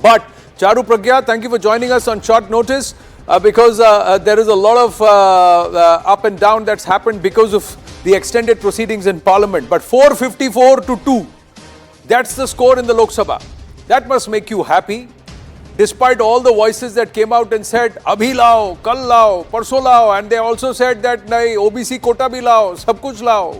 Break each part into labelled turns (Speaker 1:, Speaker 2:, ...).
Speaker 1: But Charu, Pragya, thank you for joining us on short notice because there is a lot of up and down that's happened because of the extended proceedings in Parliament. But 454 to 2, that's the score in the Lok Sabha. That must make you happy. Despite all the voices that came out and said, Abhi lao, kal lao, parso lao, and they also said that nahi, OBC quota bhi lao, sab kuch lao.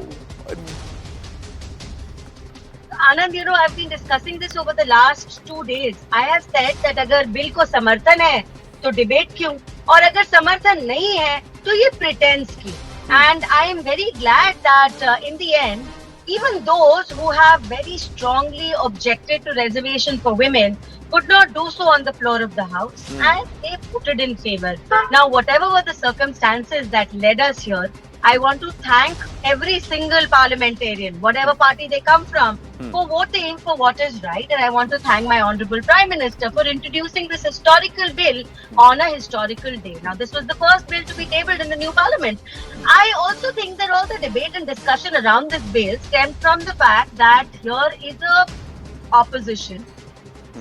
Speaker 2: Anand, you know, I've been discussing this over the last 2 days. I have said that अगर bill को समर्थन है, तो debate क्यों? और अगर समर्थन नहीं है, तो ये pretense क्यों? And I am very glad that in the end, even those who have very strongly objected to reservation for women could not do so on the floor of the House, and they voted in favor. Now, whatever were the circumstances that led us here, I want to thank every single parliamentarian, whatever party they come from, for voting for what is right. And I want to thank my Honorable Prime Minister for introducing this historical bill on a historical day. Now, this was the first bill to be tabled in the new parliament. I also think that all the debate and discussion around this bill stemmed from the fact that here is a opposition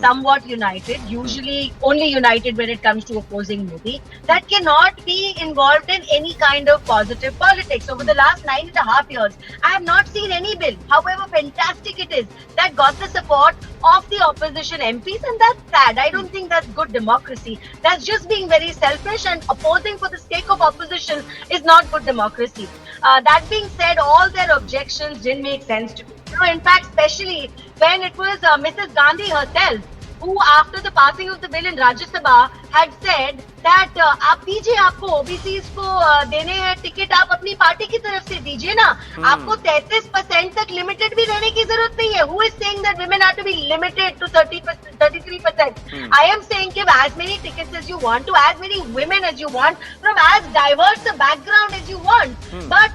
Speaker 2: somewhat united, usually only united when it comes to opposing Modi, that cannot be involved in any kind of positive politics. Over the last 9.5 years, I have not seen any bill, however fantastic it is, that got the support of the opposition MPs, and that's sad. I don't think that's good democracy. That's just being very selfish, and opposing for the sake of opposition is not good democracy. That being said, all their objections didn't make sense to me. In fact, especially when it was Mrs. Gandhi herself who, after the passing of the bill in Rajya Sabha, had said that आप दीजिए, आपको OBCs को देने हैं ticket, आप अपनी party की तरफ से दीजिए ना, आपको 33% तक लिमिटेड भी रहने की जरूरत नहीं है. Who is saying that women are to be limited to 30%, 33%? I am saying give as many tickets as you want to as many women as you want from as diverse a background as you want. But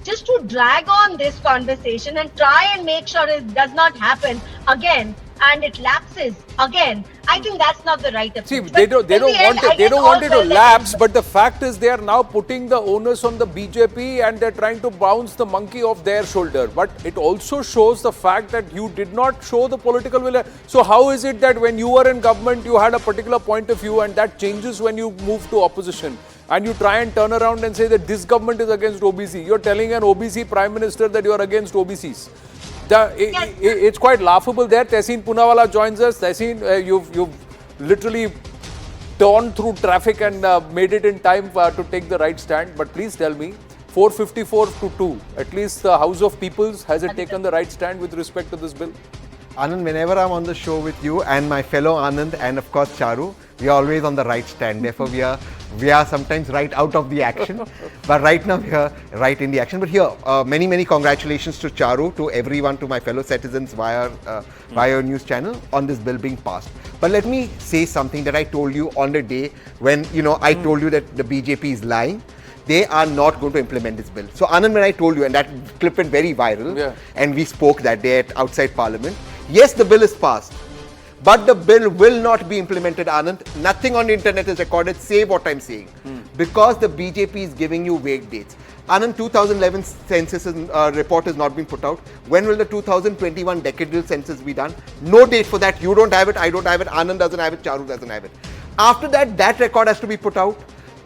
Speaker 2: just to drag on this conversation and try and make sure it does not happen again and it lapses again, I think that's not the right approach.
Speaker 1: See, they don't want it to lapse, but the fact is they are now putting the onus on the BJP and they're trying to bounce the monkey off their shoulder. But it also shows the fact that you did not show the political will. So how is it that when you were in government, you had a particular point of view and that changes when you move to opposition? And you try and turn around and say that this government is against OBC. You're telling an OBC Prime Minister that you are against OBCs. It's quite laughable there. Tehseen Poonawalla joins us. Tehseen, you've literally torn through traffic and made it in time to take the right stand. But please tell me, 454 to 2, at least the House of Peoples, has it taken the right stand with respect to this bill?
Speaker 3: Anand, whenever I'm on the show with you and my fellow Anand and of course Charu, we are always on the right stand. Therefore, we are sometimes right out of the action, but right now we are right in the action. But here, many congratulations to Charu, to everyone, to my fellow citizens via your news channel on this bill being passed. But let me say something that I told you on the day when I told you that the BJP is lying. They are not going to implement this bill. So Anand, when I told you, and that clip went very viral, and we spoke that day outside Parliament. Yes, the bill is passed, but the bill will not be implemented, Anand. Nothing on the internet is recorded, say what I'm saying. Because the BJP is giving you vague dates. Anand, 2011 census report has not been put out. When will the 2021 decadal census be done? No date for that. You don't have it, I don't have it, Anand doesn't have it, Charu doesn't have it. After that, that record has to be put out.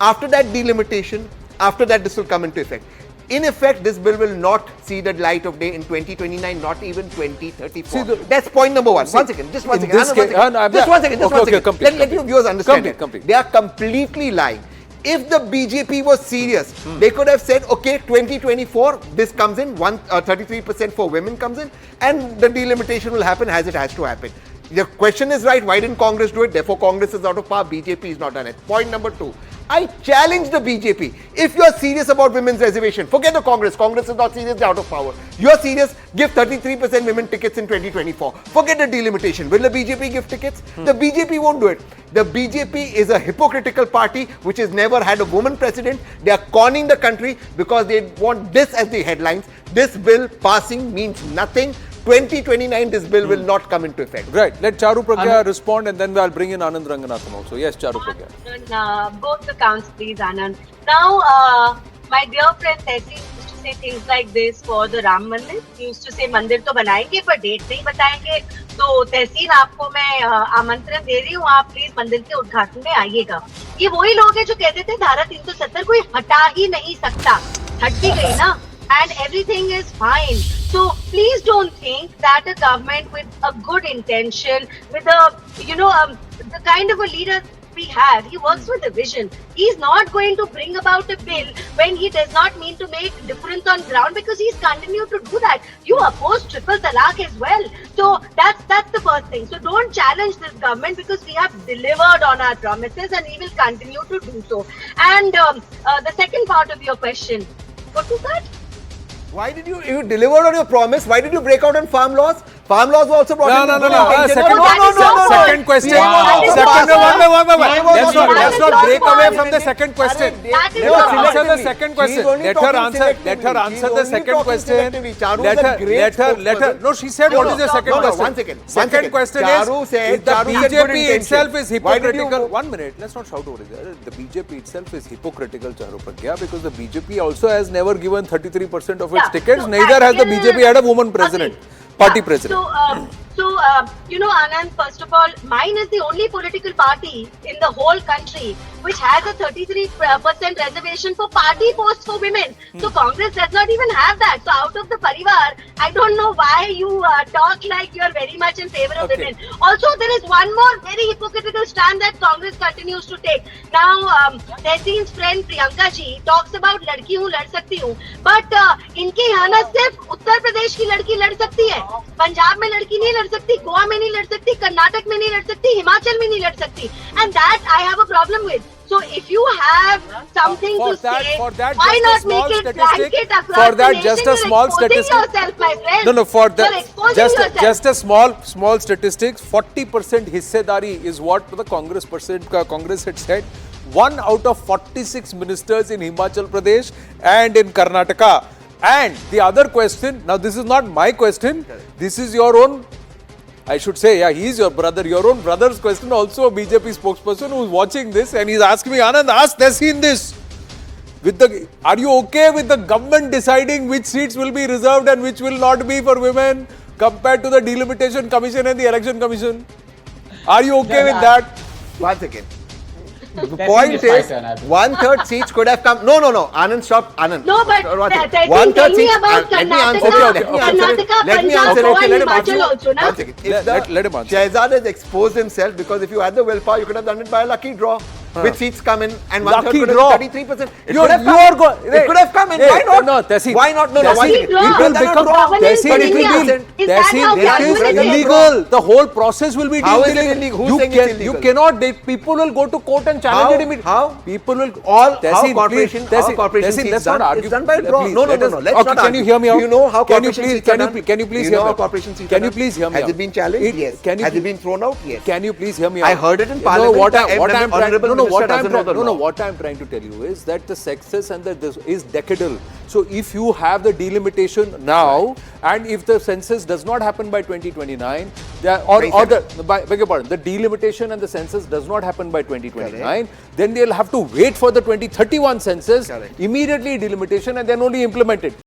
Speaker 3: After that, delimitation. After that, this will come into effect. In effect, this bill will not see the light of day in 2029, not even 2034. That's point number one. One second, just one second. Just one second. Let your viewers understand it. They are completely lying. If the BJP was serious, they could have said, okay, 2024, this comes in, 33% for women comes in, and the delimitation will happen as it has to happen. The question is right, why didn't Congress do it? Therefore, Congress is out of power, BJP is not done it. Point number two, I challenge the BJP. If you are serious about women's reservation, forget the Congress. Congress is not serious, they're out of power. You are serious, give 33% women tickets in 2024. Forget the delimitation. Will the BJP give tickets? The BJP won't do it. The BJP is a hypocritical party which has never had a woman president. They are conning the country because they want this as the headlines. This bill passing means nothing. 2029, this bill will not come into effect.
Speaker 1: Right. Let Charu Pragya respond and then I'll bring in Anand Ranganathan also. Yes, Charu Pragya.
Speaker 2: Both accounts, please, Anand. Now, my dear friend Tehseen used to say things like this for the Ram Mandir. He used to say मंदिर तो बनाएंगे पर date नहीं बताएंगे. तो तहसीन आपको मैं आमंत्रण दे रही हूँ, आप प्लीज मंदिर के उद्घाटन में आइएगा. ये वही लोग हैं जो कहते थे धारा 370 कोई हटा ही नहीं सकता. हट भी गई ना. And everything is fine. So please don't think that a government with a good intention, with the kind of a leader we have, he works with a vision. He's not going to bring about a bill when he does not mean to make difference on ground, because he's continued to do that. You oppose triple talaq as well. So that's the first thing. So don't challenge this government, because we have delivered on our promises and we will continue to do so. And the second part of your question, what was that?
Speaker 3: Why did you delivered on your promise? Why did you break out on farm laws? Farm laws were also brought
Speaker 1: No.
Speaker 3: No.
Speaker 1: Second question. Let's not break away from the second question. Let her answer the second question. Let her answer the second question. Let her. No, she said what is the second question?
Speaker 3: One second.
Speaker 1: Second question is the BJP itself is hypocritical. 1 minute. Let's not shout over it. The BJP itself is hypocritical, Charu Pragya, because the BJP also has never given 33% of its tickets. Neither has the BJP had a woman president. Party president.
Speaker 2: So, Anand, first of all, mine is the only political party in the whole country which has a 33% reservation for party posts for women. So Congress does not even have that. So out of the parivar, I don't know why you talk like you're very much in favor of women. Also, there is one more very hypocritical stand that Congress continues to take. Now, Tehseen's friend Priyanka ji talks about लड़की हूँ लड़ सकती हूँ, but इनके यहाँ ना सिर्फ उत्तर प्रदेश की लड़की लड़ सकती है, पंजाब में लड़की नहीं लड़ सकती, गोवा में नहीं लड़ सकती, कर्नाटक में नहीं लड़ सकती, हिमाचल में नहीं लड़ सकती, and that I have a problem with. So if you have something to say, why not make it blanket across the nation?
Speaker 1: Just a small statistic.
Speaker 2: Yourself, my friend.
Speaker 1: No, for that,
Speaker 2: yourself.
Speaker 1: just a small statistics. 40% hissedari is what the Congress had said. 1 out of 46 ministers in Himachal Pradesh and in Karnataka. And the other question, now this is not my question, this is your own, I should say, yeah, he is your brother, your own brother's question, also a BJP spokesperson who is watching this, and he's asking me, Anand, ask Tehseen this. Are you okay with the government deciding which seats will be reserved and which will not be for women compared to the Delimitation Commission and the Election Commission? Are you okay with that?
Speaker 3: One second. The point is, 1/3 seats could have come. No. Anand, stop. Anand.
Speaker 2: No, but
Speaker 3: one-third seats. Let me answer. Let me answer. Okay, let him answer. One second.
Speaker 1: Let him answer.
Speaker 3: Shehzad has exposed himself, because if you had the willpower, you could have done it by a lucky draw. With seats come in and 1/3 could have 33%. It could have come. It could have come in. Why not?
Speaker 1: No, Tehseen.
Speaker 3: Why not? No.
Speaker 1: Tehseen, it will become Tehseen, it is illegal. The whole process will be
Speaker 3: How is it illegal? Who's saying it's illegal?
Speaker 1: You cannot. People will go to court and challenge it immediately.
Speaker 3: How?
Speaker 1: People will.
Speaker 3: How corporation
Speaker 1: Let's not argue.
Speaker 3: It's done by draw. No. Let's not
Speaker 1: argue. Can you hear me out?
Speaker 3: Do you know how corporation seats are done?
Speaker 1: Can you please
Speaker 3: hear
Speaker 1: me out?
Speaker 3: Can you please hear me out? Has it been challenged? Yes. Has it been thrown out? Yes.
Speaker 1: Can you please hear me out?
Speaker 3: I heard it in Parliament.
Speaker 1: What I'm trying to tell you is that the sexes and this is decadal. So if you have the delimitation now, and if the census does not happen by 2029, the delimitation and the census does not happen by 2029, then they'll have to wait for the 2031 census, immediately delimitation, and then only implement it.